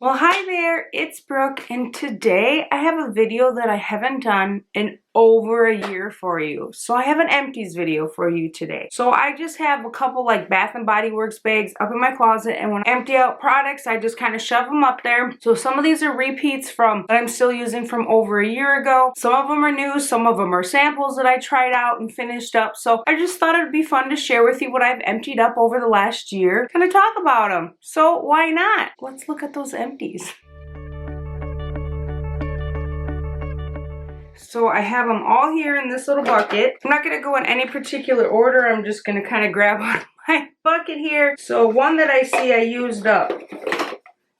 Well, hi there, it's Brooke, and today I have a video that I haven't done in over a year for you. So I have an empties video for you today. So I just have a couple like Bath and Body Works bags up in my closet, and when I empty out products, I just kind of shove them up there. So some of these are repeats from that I'm still using from over a year ago. Some of them are new, some of them are samples that I tried out and finished up. So I just thought it'd be fun to share with you what I've emptied up over the last year, kind of talk about them. So why not? Let's look at those empties. So I have them all here in this little bucket. I'm not going to go in any particular order. I'm just going to kind of grab out of my bucket here. So one that I see I used up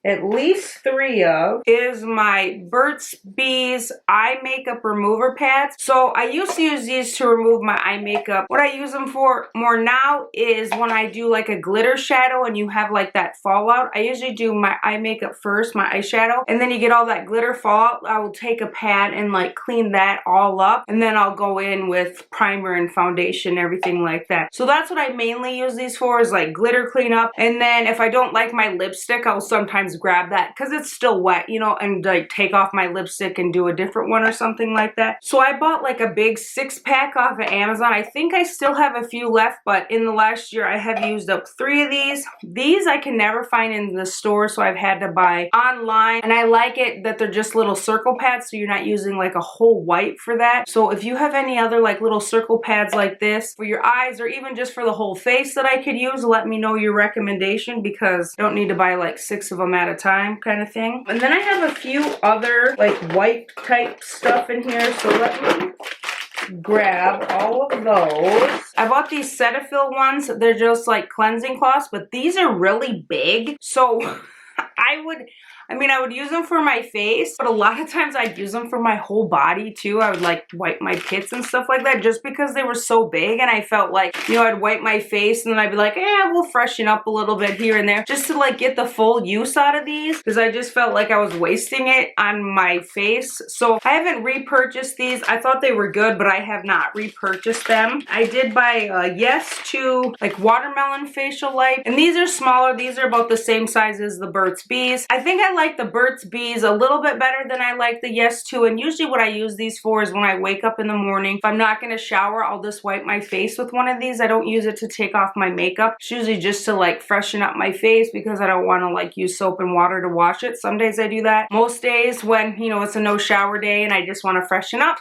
at least 3 of is my Burt's Bees eye makeup remover pads. So I used to use these to remove my eye makeup. What I use them for more now is when I do like a glitter shadow and you have like that fallout. I usually do my eye makeup first, my eyeshadow, and then you get all that glitter fallout. I will take a pad and like clean that all up, and then I'll go in with primer and foundation, everything like that. So that's what I mainly use these for, is like glitter cleanup. And then if I don't like my lipstick, I'll sometimes grab that because it's still wet, you know, and like take off my lipstick and do a different one or something like that. So I bought like a big 6-pack off of Amazon. I think I still have a few left, but in the last year I have used up 3 of these. These I can never find in the store, so I've had to buy online, and I like it that they're just little circle pads, so you're not using like a whole wipe for that. So if you have any other like little circle pads like this for your eyes or even just for the whole face that I could use, let me know your recommendation, because I don't need to buy like 6 of them at a time kind of thing. And then I have a few other like wipe type stuff in here, so let me grab all of those. I bought these Cetaphil ones. They're just like cleansing cloths, but these are really big, so I would use them for my face, but a lot of times I'd use them for my whole body too. I would like wipe my pits and stuff like that just because they were so big, and I felt like, you know, I'd wipe my face and then I'd be like, we'll freshen up a little bit here and there just to like get the full use out of these, because I just felt like I was wasting it on my face. So I haven't repurchased these. I thought they were good, but I have not repurchased them. I did buy Yes to like watermelon facial light, and these are smaller. These are about the same size as the Burt's Bees. I think I like the Burt's Bees a little bit better than I like the Yes to, and usually what I use these for is when I wake up in the morning. If I'm not going to shower, I'll just wipe my face with one of these. I don't use it to take off my makeup. It's usually just to like freshen up my face because I don't want to like use soap and water to wash it. Some days I do that. Most days when, you know, it's a no shower day and I just want to freshen up,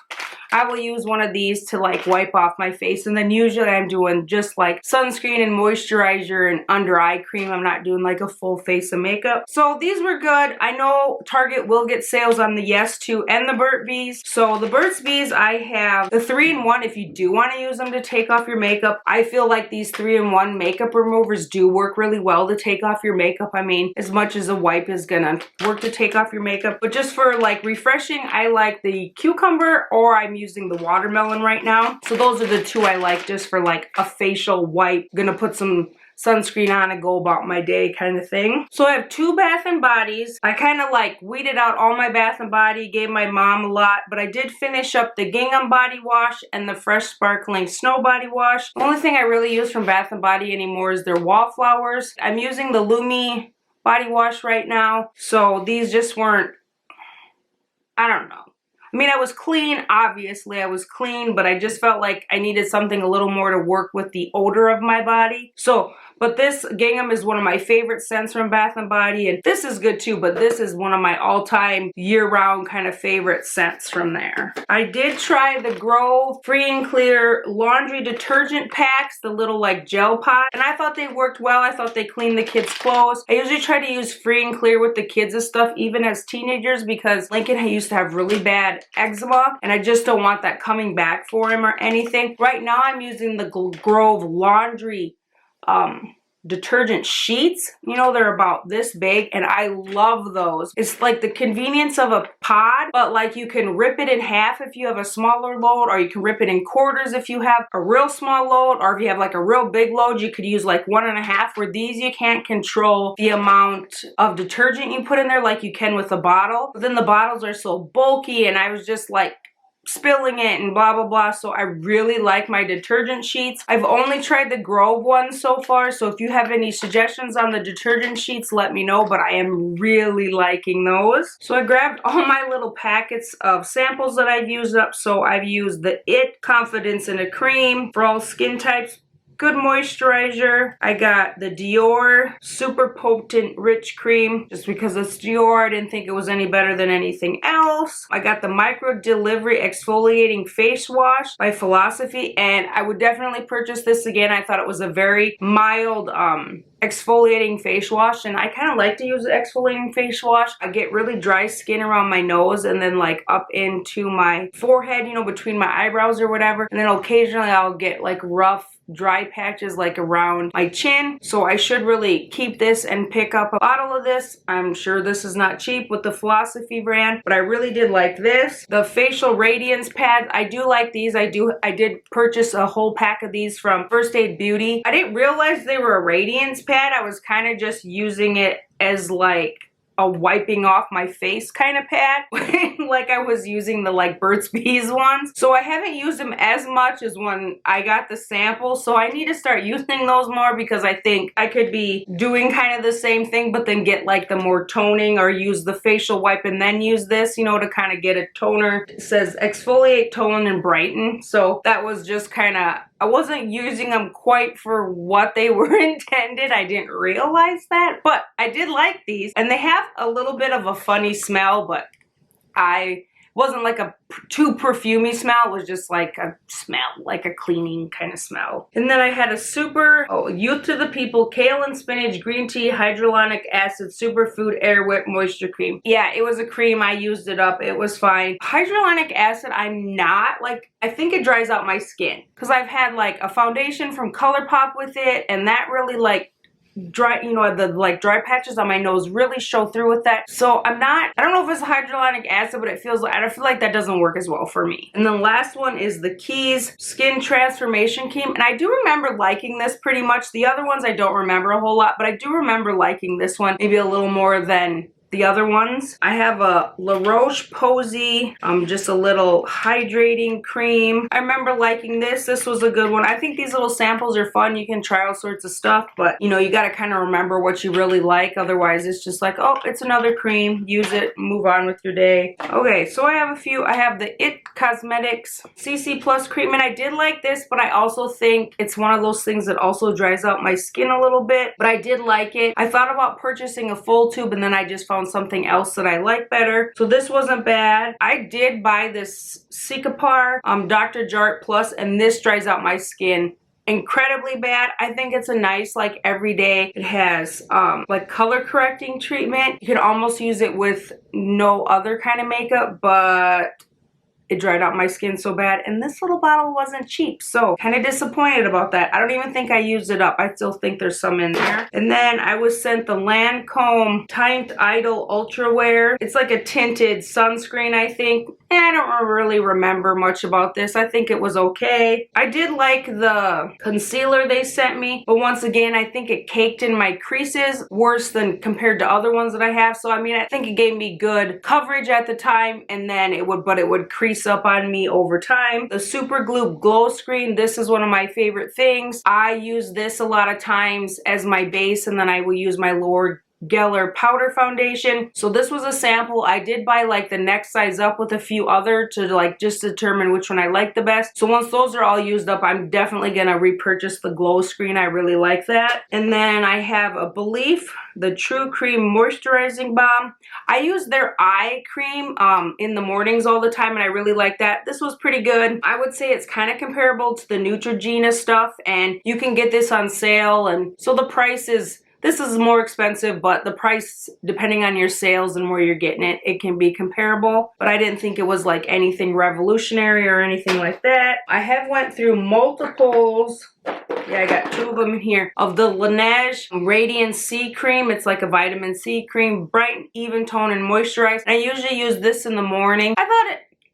I will use one of these to like wipe off my face. And then usually I'm doing just like sunscreen and moisturizer and under eye cream. I'm not doing like a full face of makeup. So these were good. I know Target will get sales on the Yes to and the Burt's Bees. So the Burt's Bees, I have the 3-in-1 if you do want to use them to take off your makeup. I feel like these 3-in-1 makeup removers do work really well to take off your makeup. I mean, as much as a wipe is gonna work to take off your makeup, but just for like refreshing, I like the cucumber, or I'm using the watermelon right now. So those are the 2 I like just for like a facial wipe. Gonna put some sunscreen on and go about my day kind of thing. So I have 2 Bath and Bodies. I kind of like weeded out all my Bath and Body, gave my mom a lot, but I did finish up the Gingham body wash and the Fresh Sparkling Snow body wash. The only thing I really use from Bath and Body anymore is their wallflowers. I'm using the Lumi body wash right now, so these just weren't, I don't know. I mean, I was clean, obviously I was clean, but I just felt like I needed something a little more to work with the odor of my body. So, but this Gingham is one of my favorite scents from Bath & Body, and this is good too, but this is one of my all-time year-round kind of favorite scents from there. I did try the Grove Free and Clear laundry detergent packs, the little like gel pot, and I thought they worked well. I thought they cleaned the kids' clothes. I usually try to use Free and Clear with the kids and stuff, even as teenagers, because Lincoln used to have really bad eczema, and I just don't want that coming back for him or anything. Right now I'm using the Grove laundry detergent sheets. You know, they're about this big, and I love those. It's like the convenience of a pod, but like you can rip it in half if you have a smaller load, or you can rip it in quarters if you have a real small load, or if you have like a real big load, you could use like 1.5. Where these, you can't control the amount of detergent you put in there like you can with a bottle. But then the bottles are so bulky, and I was just like, spilling it and blah blah blah. So I really like my detergent sheets. I've only tried the Grove ones so far, so if you have any suggestions on the detergent sheets, let me know, but I am really liking those. So I grabbed all my little packets of samples that I've used up. So I've used the It Confidence in a Cream for all skin types. Good moisturizer. I got the Dior Super Potent Rich Cream. Just because it's Dior, I didn't think it was any better than anything else. I got the Micro Delivery Exfoliating Face Wash by Philosophy, and I would definitely purchase this again. I thought it was a very mild exfoliating face wash, and I kind of like to use the exfoliating face wash. I get really dry skin around my nose and then like up into my forehead, you know, between my eyebrows or whatever, and then occasionally I'll get like rough dry patches like around my chin. So I should really keep this and pick up a bottle of this. I'm sure this is not cheap with the Philosophy brand, but I really did like this. The facial radiance pads, I do like these. I did purchase a whole pack of these from First Aid Beauty. I didn't realize they were a radiance pad. I was kind of just using it as like a wiping off my face kind of pad, like I was using the like Burt's Bees ones. So I haven't used them as much as when I got the sample, so I need to start using those more, because I think I could be doing kind of the same thing but then get like the more toning, or use the facial wipe and then use this, you know, to kind of get a toner. It says exfoliate, tone, and brighten. So that was just kind of, I wasn't using them quite for what they were intended. I didn't realize that, but I did like these, and they have a little bit of a funny smell, but I wasn't like a too perfumey smell. It was just like a smell, like a cleaning kind of smell. And then I had a super Youth to the People Kale and Spinach Green Tea Hyaluronic Acid Superfood Air Whip Moisture Cream. Yeah, it was a cream. I used it up. It was fine. Hyaluronic acid, I'm not like, I think it dries out my skin, because I've had like a foundation from ColourPop with it, and that really like dry, you know, the like dry patches on my nose really show through with that. So I don't know if it's hyaluronic acid, but it feels like, I feel like that doesn't work as well for me. And the last one is the Keys Skin Transformation Cream, and I do remember liking this pretty much. The other ones I don't remember a whole lot, but I do remember liking this one maybe a little more than the other ones. I have a La Roche-Posay, just a little hydrating cream. I remember liking this. This was a good one. I think these little samples are fun. You can try all sorts of stuff, but you know, you gotta kind of remember what you really like. Otherwise, it's just like, oh, it's another cream. Use it, move on with your day. Okay, so I have a few. I have the It Cosmetics CC Plus cream, and I did like this, but I also think it's one of those things that also dries out my skin a little bit, but I did like it. I thought about purchasing a full tube, and then I just found something else that I like better. So this wasn't bad. I did buy this Cicapair Dr. Jart Plus, and this dries out my skin incredibly bad. I think it's a nice like everyday. It has like color correcting treatment. You can almost use it with no other kind of makeup, but it dried out my skin so bad, and this little bottle wasn't cheap, so kind of disappointed about that. I don't even think I used it up. I still think there's some in there. And then I was sent the Lancome Tint Idol Ultra Wear. It's like a tinted sunscreen, I think. I don't really remember much about this. I think it was okay. I did like the concealer they sent me, but once again, I think it caked in my creases worse than compared to other ones that I have. So I mean, I think it gave me good coverage at the time, and then it would crease up on me over time. The Super Glue Glow Screen, this is one of my favorite things. I use this a lot of times as my base, and then I will use my Lord Geller powder foundation. So this was a sample. I did buy like the next size up with a few other to like just determine which one I like the best. So once those are all used up, I'm definitely gonna repurchase the glow screen. I really like that. And then I have a Belief, the True Cream Moisturizing Balm. I use their eye cream in the mornings all the time, and I really like that. This was pretty good. I would say it's kind of comparable to the Neutrogena stuff, and you can get this on sale, and so the price is, this is more expensive, but the price, depending on your sales and where you're getting it, it can be comparable. But I didn't think it was like anything revolutionary or anything like that. I have went through multiples. Yeah, I got two of them in here. Of the Laneige Radiance C Cream. It's like a vitamin C cream. Brighten, even tone, and moisturize. And I usually use this in the morning.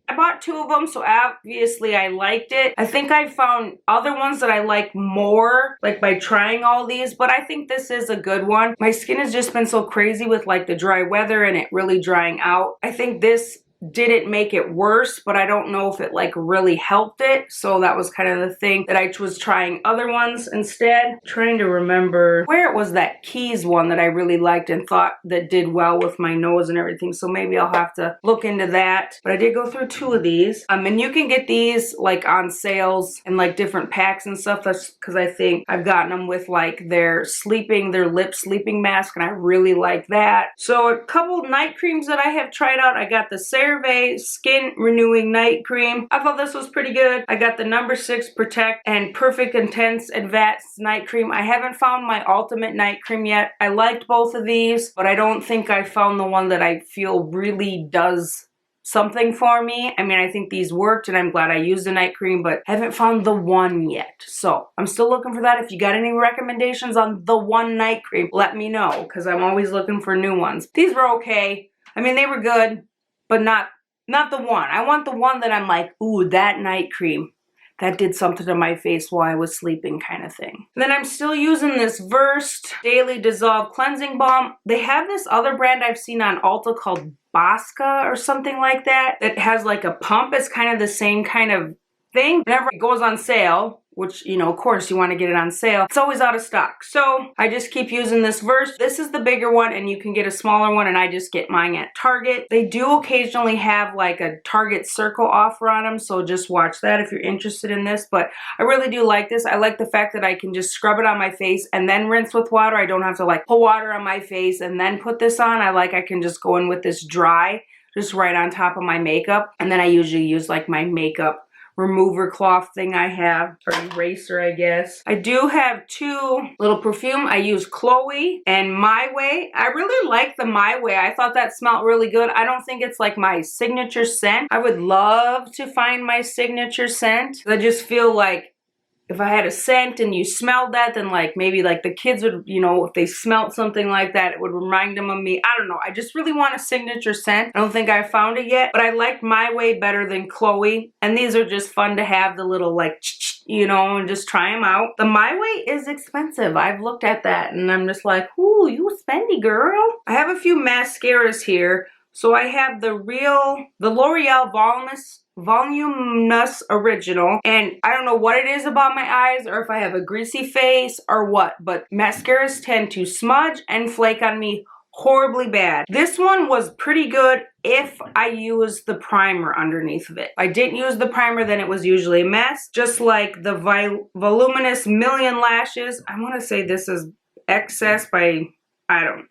I bought two of them, so obviously I liked it. I think I found other ones that I like more, like by trying all these, but I think this is a good one. My skin has just been so crazy with like the dry weather and it really drying out. I think this didn't make it worse, but I don't know if it like really helped it. So that was kind of the thing that I was trying other ones instead. Trying to remember where it was that Keys one that I really liked and thought that did well with my nose and everything. So maybe I'll have to look into that. But I did go through 2 of these. And you can get these like on sales and like different packs and stuff. That's because I think I've gotten them with like their lip sleeping mask, and I really like that. So a couple night creams that I have tried out. I got the CeraVe Skin Renewing Night Cream. I thought this was pretty good. I got the No. 6 Protect and Perfect Intense Advanced Night Cream. I haven't found my ultimate night cream yet. I liked both of these, but I don't think I found the one that I feel really does something for me. I mean, I think these worked and I'm glad I used the night cream, but haven't found the one yet. So I'm still looking for that. If you got any recommendations on the one night cream, let me know, because I'm always looking for new ones. These were okay. I mean, they were good, but not the one. I want the one that I'm like, ooh, that night cream, that did something to my face while I was sleeping kind of thing. And then I'm still using this Versed Daily Dissolve Cleansing Balm. They have this other brand I've seen on Ulta called Bosca or something like that. It has like a pump. It's kind of the same kind of thing. Whenever it goes on sale, which, you know, of course you want to get it on sale, it's always out of stock. So I just keep using this Versed. This is the bigger one, and you can get a smaller one, and I just get mine at Target. They do occasionally have like a Target Circle offer on them, so just watch that if you're interested in this. But I really do like this. I like the fact that I can just scrub it on my face and then rinse with water. I don't have to like put water on my face and then put this on. I can just go in with this dry, just right on top of my makeup. And then I usually use like my makeup remover cloth thing I have, or eraser, I guess. I do have 2 little perfume. I use Chloe and My Way. I really like the My Way. I thought that smelled really good. I don't think it's like my signature scent. I would love to find my signature scent. I just feel like if I had a scent and you smelled that, then like maybe like the kids would, you know, if they smelled something like that, it would remind them of me. I don't know. I just really want a signature scent. I don't think I found it yet, but I like My Way better than Chloe. And these are just fun to have, the little like, you know, and just try them out. The My Way is expensive. I've looked at that and I'm just like, ooh, you spendy girl. I have a few mascaras here. So I have the L'Oreal Voluminous Original, and I don't know what it is about my eyes or if I have a greasy face or what, but mascaras tend to smudge and flake on me horribly bad. This one was pretty good if I used the primer underneath of it. If I didn't use the primer, then it was usually a mess. Just like the Voluminous Million Lashes. I want to say this is Excess by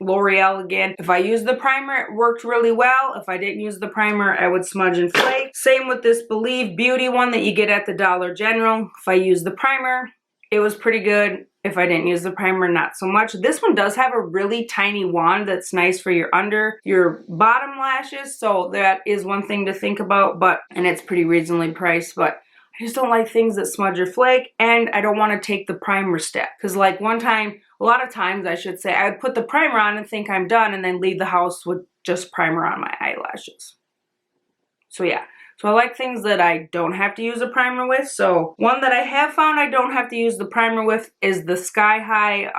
L'Oreal again. If I used the primer, it worked really well. If I didn't use the primer, I would smudge and flake. Same with this Believe Beauty one that you get at the Dollar General. If I used the primer, it was pretty good. If I didn't use the primer, not so much. This one does have a really tiny wand that's nice for your bottom lashes. So that is one thing to think about, and it's pretty reasonably priced, but I just don't like things that smudge or flake, and I don't want to take the primer step. Because like a lot of times I should say, I would put the primer on and think I'm done and then leave the house with just primer on my eyelashes. So yeah. So I like things that I don't have to use a primer with. So one that I have found I don't have to use the primer with is the Sky High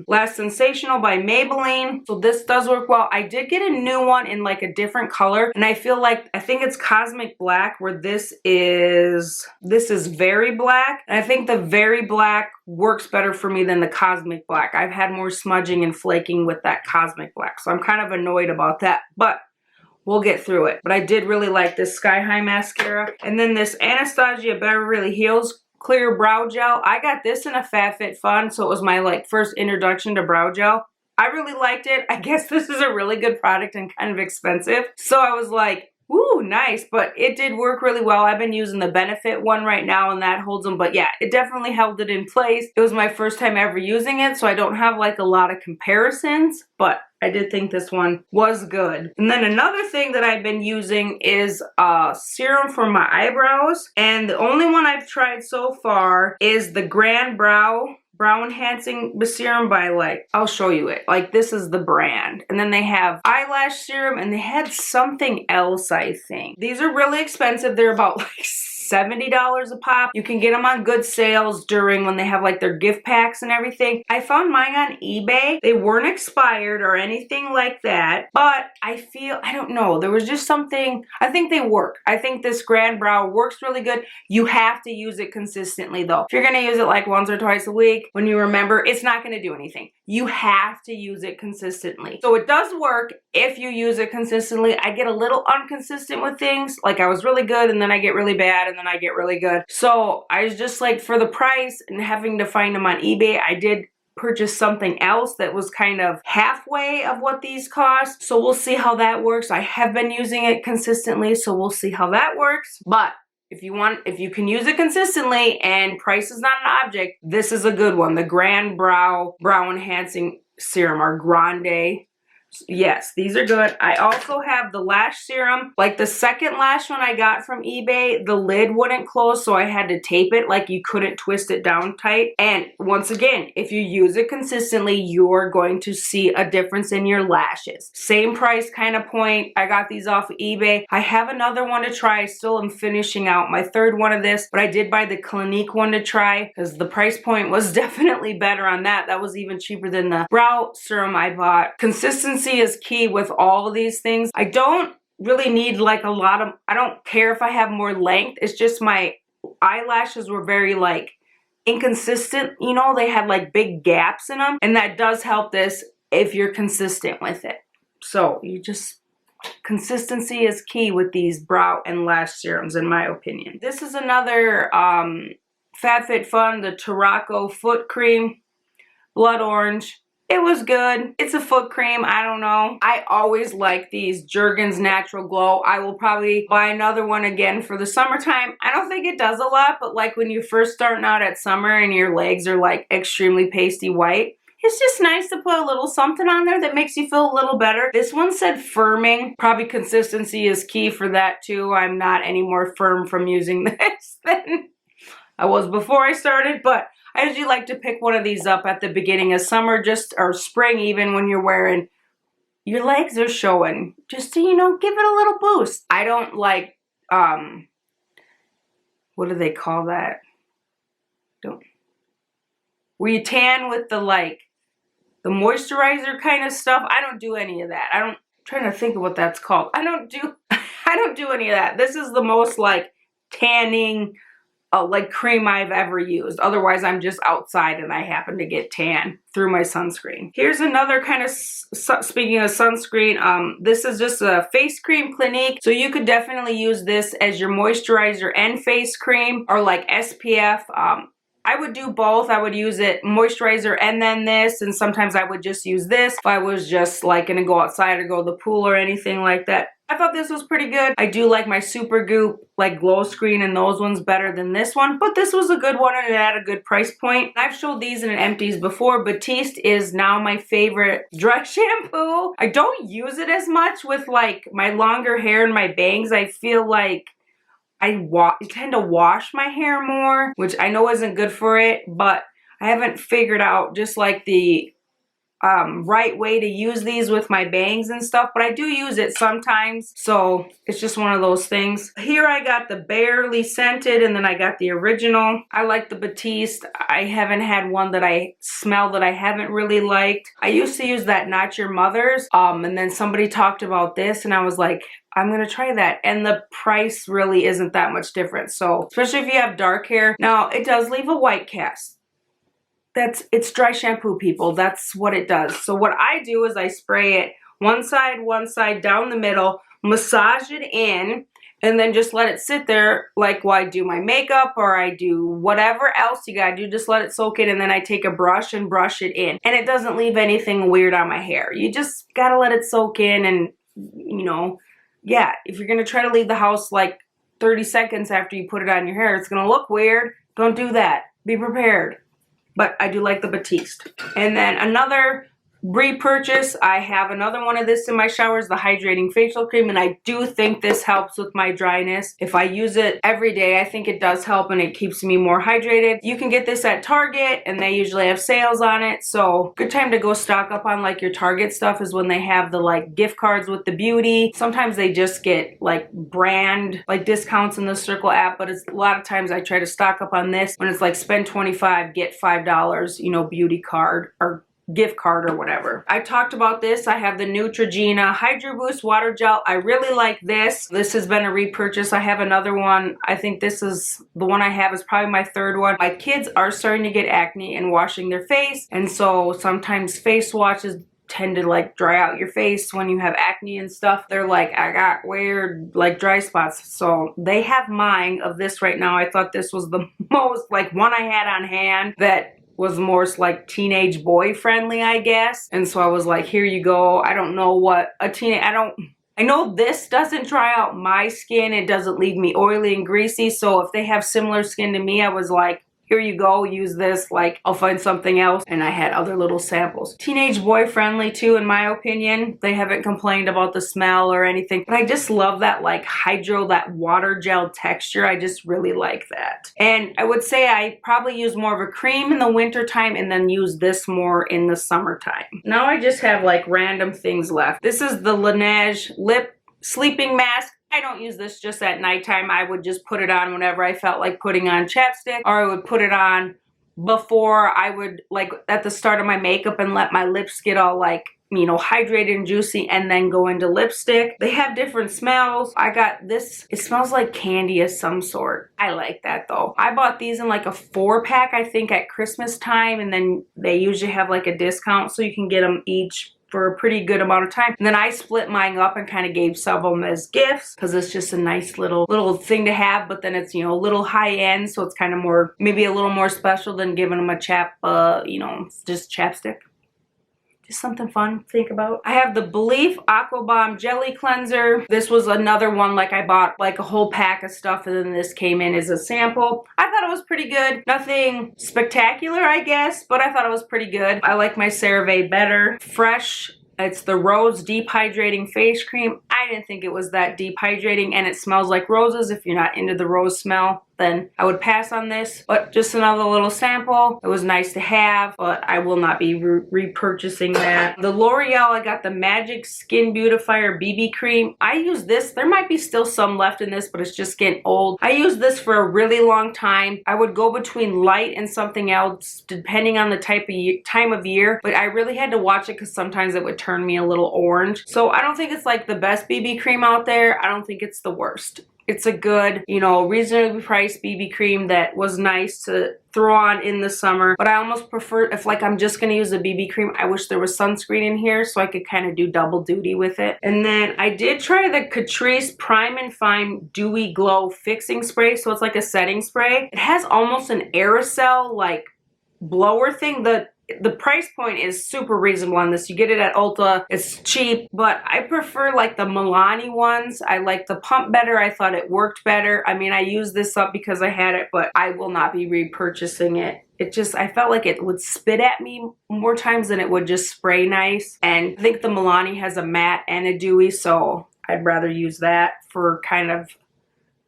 Last Sensational by Maybelline. So this does work well. I did get a new one in like a different color, and I think it's Cosmic Black, where this is Very Black. And I think the Very Black works better for me than the Cosmic Black. I've had more smudging and flaking with that Cosmic Black, so I'm kind of annoyed about that. But we'll get through it. But I did really like this Sky High mascara. And then this Anastasia Beverly Hills Clear Brow Gel. I got this in a FabFitFun, so it was my like first introduction to brow gel. I really liked it. I guess this is a really good product and kind of expensive. So I was like, ooh, nice, but it did work really well. I've been using the Benefit one right now, and that holds them, but yeah, it definitely held it in place. It was my first time ever using it, so I don't have like a lot of comparisons, but I did think this one was good. And then another thing that I've been using is a serum for my eyebrows, and the only one I've tried so far is the Grand Brow Enhancing Serum by I'll show you it. Like, this is the brand. And then they have eyelash serum, and they had something else, I think. These are really expensive. They're about like $70 a pop. You can get them on good sales during when they have like their gift packs and everything. I found mine on eBay. They weren't expired or anything like that, but I don't know, there was just something, I think they work. I think this Grand Brow works really good. You have to use it consistently though. If you're gonna use it like once or twice a week, when you remember, it's not gonna do anything. You have to use it consistently. So it does work if you use it consistently. I get a little inconsistent with things. Like I was really good and then I get really bad and then I get really good. So I was just like, for the price and having to find them on eBay, I did purchase something else that was kind of halfway of what these cost. So we'll see how that works. I have been using it consistently, so we'll see how that works. But if you can use it consistently and price is not an object, this is a good one. The Grand Brow Enhancing Serum, or Grande. Yes, these are good. I also have the Lash Serum. Like the second lash one I got from eBay, the lid wouldn't close, so I had to tape it. Like you couldn't twist it down tight. And once again, if you use it consistently, you're going to see a difference in your lashes. Same price kind of point. I got these off of eBay. I have another one to try. I still am finishing out my third one of this, but I did buy the Clinique one to try because the price point was definitely better on that. That was even cheaper than the brow serum I bought. Consistency is key with all of these things. I don't really need like a lot of, I don't care if I have more length. It's just my eyelashes were very like inconsistent. You know, they had like big gaps in them, and that does help this if you're consistent with it. So consistency is key with these brow and lash serums in my opinion. This is another FabFitFun, the Tarocco foot cream, blood orange. It was good. It's a foot cream. I don't know. I always like these Jergens Natural Glow. I will probably buy another one again for the summertime. I don't think it does a lot, but like when you're first starting out at summer and your legs are like extremely pasty white, it's just nice to put a little something on there that makes you feel a little better. This one said firming. Probably consistency is key for that too. I'm not any more firm from using this than I was before I started, but I usually like to pick one of these up at the beginning of summer, or spring even, when you're wearing, your legs are showing, just to, you know, give it a little boost. I don't like, what do they call that? Where you tan with the the moisturizer kind of stuff. I don't do any of that. I'm trying to think of what that's called. I don't do any of that. This is the most like tanning like cream I've ever used. Otherwise, I'm just outside and I happen to get tan through my sunscreen. Here's another kind of, speaking of sunscreen, this is just a face cream, Clinique. So you could definitely use this as your moisturizer and face cream, or like SPF. I would do both. I would use it moisturizer and then this, and sometimes I would just use this if I was just like gonna go outside or go to the pool or anything like that. I thought this was pretty good. I do like my Super Goop, like glow screen, and those ones better than this one, but this was a good one and it had a good price point. I've showed these in an Empties before. Batiste is now my favorite dry shampoo. I don't use it as much with like my longer hair and my bangs. I feel like I tend to wash my hair more, which I know isn't good for it, but I haven't figured out just like the right way to use these with my bangs and stuff, but I do use it sometimes, so it's just one of those things. Here I got the Barely Scented, and then I got the original. I like the Batiste. I haven't had one that I smell that I haven't really liked. I used to use that Not Your Mother's, and then somebody talked about this, and I was like, I'm gonna try that, and the price really isn't that much different. So especially if you have dark hair. Now it does leave a white cast. It's dry shampoo, people. That's what it does. So what I do is I spray it one side, down the middle, massage it in, and then just let it sit there like while I do my makeup or I do whatever else you gotta do. Just let it soak in, and then I take a brush and brush it in. And it doesn't leave anything weird on my hair. You just gotta let it soak in, and you know, yeah, if you're gonna try to leave the house like 30 seconds after you put it on your hair, it's gonna look weird. Don't do that. Be prepared. But I do like the Batiste. And then another repurchase. I have another one of this in my showers, the Hydrating Facial Cream, and I do think this helps with my dryness. If I use it every day, I think it does help and it keeps me more hydrated. You can get this at Target and they usually have sales on it, so good time to go stock up on like your Target stuff is when they have the like gift cards with the beauty. Sometimes they just get like brand like discounts in the Circle app, but it's a lot of times I try to stock up on this when it's like spend $25 get $5, you know, beauty card or gift card or whatever. I talked about this. I have the Neutrogena Hydro Boost Water Gel. I really like this. This has been a repurchase. I have another one. I think this is the one I have is probably my third one. My kids are starting to get acne and washing their face, and so sometimes face washes tend to like dry out your face when you have acne and stuff. They're like, I got weird like dry spots. So they have mine of this right now. I thought this was the most like one I had on hand that was more like teenage boy friendly, I guess. And so I was like, here you go. I don't know what a I know this doesn't dry out my skin. It doesn't leave me oily and greasy. So if they have similar skin to me, I was like, here you go, use this, like I'll find something else. And I had other little samples. Teenage boy friendly too, in my opinion. They haven't complained about the smell or anything, but I just love that like hydro, that water gel texture. I just really like that. And I would say I probably use more of a cream in the winter time and then use this more in the summertime. Now I just have like random things left. This is the Laneige lip sleeping mask. I don't use this just at nighttime. I would just put it on whenever I felt like putting on chapstick, or I would put it on before I would like at the start of my makeup and let my lips get all like, you know, hydrated and juicy and then go into lipstick. They have different smells. I got this. It smells like candy of some sort. I like that though. I bought these in like a 4-pack, I think at Christmas time, and then they usually have like a discount so you can get them each for a pretty good amount of time. And then I split mine up and kind of gave some of them as gifts because it's just a nice little thing to have, but then it's, you know, a little high end, so it's kind of more, maybe a little more special than giving them a you know, just chapstick. Just something fun to think about. I have the Belief Aqua Bomb Jelly Cleanser. This was another one, like I bought like a whole pack of stuff and then this came in as a sample. I thought it was pretty good. Nothing spectacular, I guess, but I thought it was pretty good. I like my CeraVe better. Fresh. It's the Rose Deep Hydrating Face Cream. I didn't think it was that deep hydrating, and it smells like roses. If you're not into the rose smell, then I would pass on this. But just another little sample. It was nice to have, but I will not be repurchasing that. The L'Oreal, I got the Magic Skin Beautifier BB Cream. I use this. There might be still some left in this, but it's just getting old. I used this for a really long time. I would go between light and something else depending on the time of year, but I really had to watch it because sometimes it would turn me a little orange. So I don't think it's like the best BB cream out there. I don't think it's the worst. It's a good, you know, reasonably priced BB cream that was nice to throw on in the summer. But I almost prefer, if like I'm just gonna use a BB cream, I wish there was sunscreen in here so I could kind of do double duty with it. And then I did try the Catrice Prime and Fine Dewy Glow Fixing Spray. So it's like a setting spray. It has almost an aerosol like blower thing. The price point is super reasonable on this. You get it at Ulta. It's cheap, but I prefer like the Milani ones. I like the pump better. I thought it worked better. I mean, I used this up because I had it, but I will not be repurchasing it. It just, I felt like it would spit at me more times than it would just spray nice. And I think the Milani has a matte and a dewy, so I'd rather use that for kind of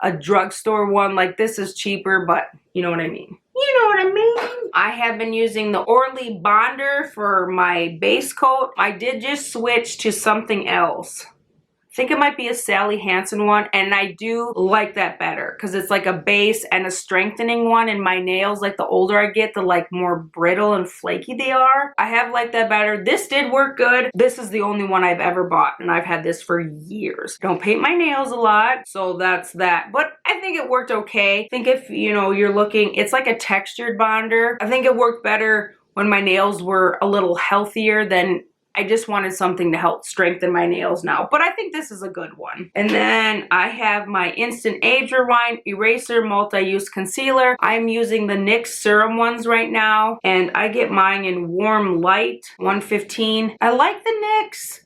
a drugstore one. Like this is cheaper, but you know what I mean. You know what I mean? I have been using the Orly Bonder for my base coat. I did just switch to something else. I think it might be a Sally Hansen one, and I do like that better because it's like a base and a strengthening one, and my nails, like the older I get, the like more brittle and flaky they are. I have liked that better. This did work good. This is the only one I've ever bought, and I've had this for years. Don't paint my nails a lot, so that's that. But I think it worked okay. I think if, you know, you're looking, it's like a textured bonder. I think it worked better when my nails were a little healthier than I just wanted something to help strengthen my nails now. But I think this is a good one. And then I have my Instant Age Rewind Eraser Multi-Use Concealer. I'm using the NYX Serum ones right now. And I get mine in Warm Light 115. I like the NYX,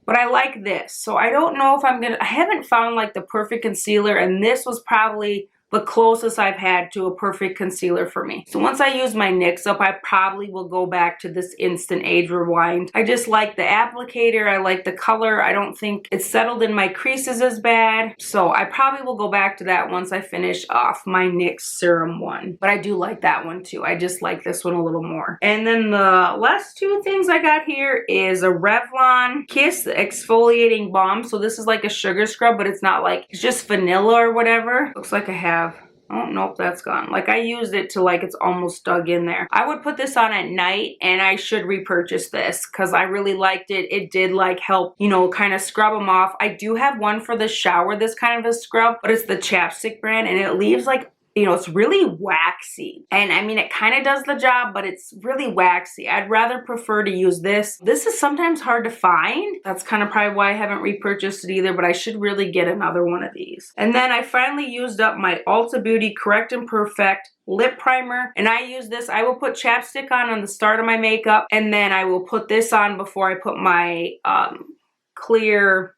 but I like this. So I don't know if I'm gonna, I haven't found like the perfect concealer, and this was probably the closest I've had to a perfect concealer for me. So once I use my NYX up, I probably will go back to this Instant Age Rewind. I just like the applicator. I like the color. I don't think it's settled in my creases as bad. So I probably will go back to that once I finish off my NYX Serum one. But I do like that one too. I just like this one a little more. And then the last two things I got here is a Revlon Kiss Exfoliating Bomb. So this is like a sugar scrub, but it's not like, it's just vanilla or whatever. Looks like I have. Oh, nope, that's gone. Like I used it to like it's almost dug in there. I would put this on at night and I should repurchase this because I really liked it. It did like help, you know, kind of scrub them off. I do have one for the shower, this kind of a scrub, but it's the chapstick brand and it leaves like, you know, it's really waxy. And I mean, it kind of does the job, but it's really waxy. I'd rather prefer to use this. This is sometimes hard to find. That's kind of probably why I haven't repurchased it either, but I should really get another one of these. And then I finally used up my Ulta Beauty Correct and Perfect lip primer. And I use this, I will put chapstick on the start of my makeup, and then I will put this on before I put my clear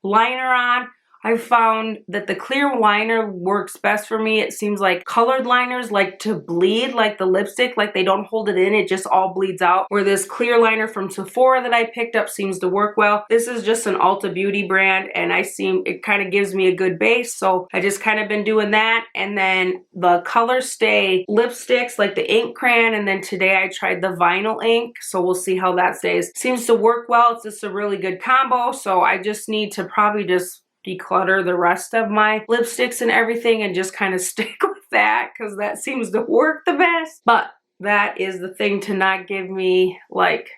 liner on. I've found that the clear liner works best for me. It seems like colored liners like to bleed like the lipstick, like they don't hold it in, it just all bleeds out. Where this clear liner from Sephora that I picked up seems to work well. This is just an Ulta Beauty brand and it kind of gives me a good base. So I just kind of been doing that. And then the Color Stay lipsticks like the ink crayon. And then today I tried the vinyl ink. So we'll see how that stays. Seems to work well. It's just a really good combo. So I just need to probably just declutter the rest of my lipsticks and everything and just kind of stick with that because that seems to work the best. But that is the thing to not give me like,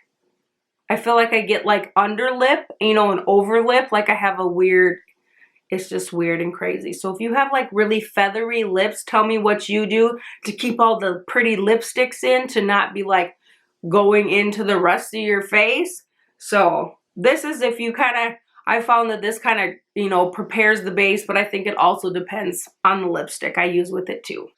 I feel like I get like under lip, you know, an over lip, like I have a weird, it's just weird and crazy. So if you have like really feathery lips, tell me what you do to keep all the pretty lipsticks in to not be like going into the rest of your face. So this is if you kind of, I found that this kind of, you know, prepares the base, but I think it also depends on the lipstick I use with it too.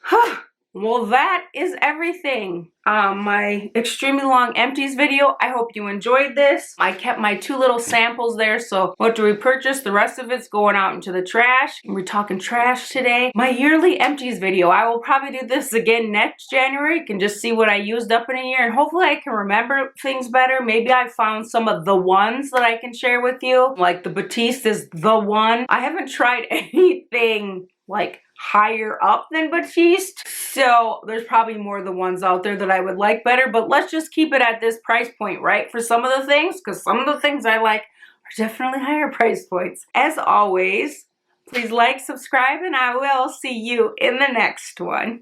Well, that is everything. My extremely long empties video. I hope you enjoyed this. I kept my 2 little samples there, so what to repurchase, the rest of it's going out into the trash. And we're talking trash today. My yearly empties video. I will probably do this again next January. You can just see what I used up in a year, and hopefully I can remember things better. Maybe I found some of the ones that I can share with you. Like the Batiste is the one. I haven't tried anything like higher up than Batiste, so there's probably more of the ones out there that I would like better, but let's just keep it at this price point, right, for some of the things, because some of the things I like are definitely higher price points. As always, please like, subscribe, and I will see you in the next one.